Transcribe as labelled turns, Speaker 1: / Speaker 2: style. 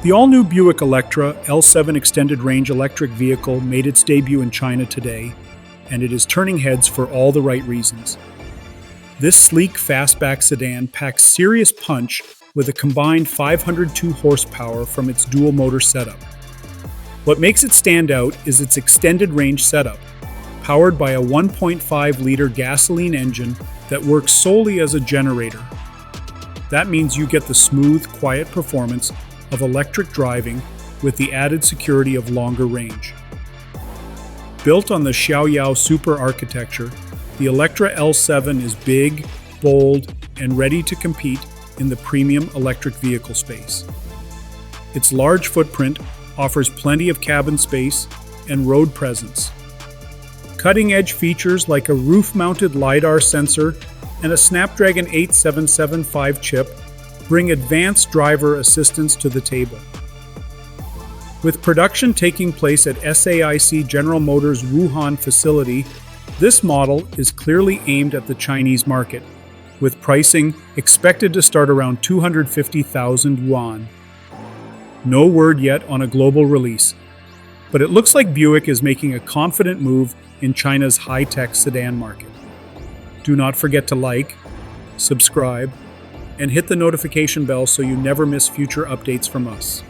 Speaker 1: The all-new Buick Electra L7 extended-range electric vehicle made its debut in China today, and it is turning heads for all the right reasons. This sleek fastback sedan packs serious punch with a combined 502 horsepower from its dual-motor setup. What makes it stand out is its extended-range setup, powered by a 1.5-liter gasoline engine that works solely as a generator. That means you get the smooth, quiet performance of electric driving with the added security of longer range. Built on the Xiao Yao Super Architecture, the Electra L7 is big, bold, and ready to compete in the premium electric vehicle space. Its large footprint offers plenty of cabin space and road presence. Cutting-edge features like a roof-mounted lidar sensor and a Snapdragon 8775 chip bring advanced driver assistance to the table. With production taking place at SAIC General Motors Wuhan facility, this model is clearly aimed at the Chinese market, with pricing expected to start around 250,000 yuan. No word yet on a global release, but it looks like Buick is making a confident move in China's high-tech sedan market. Do not forget to like, subscribe, and hit the notification bell so you never miss future updates from us.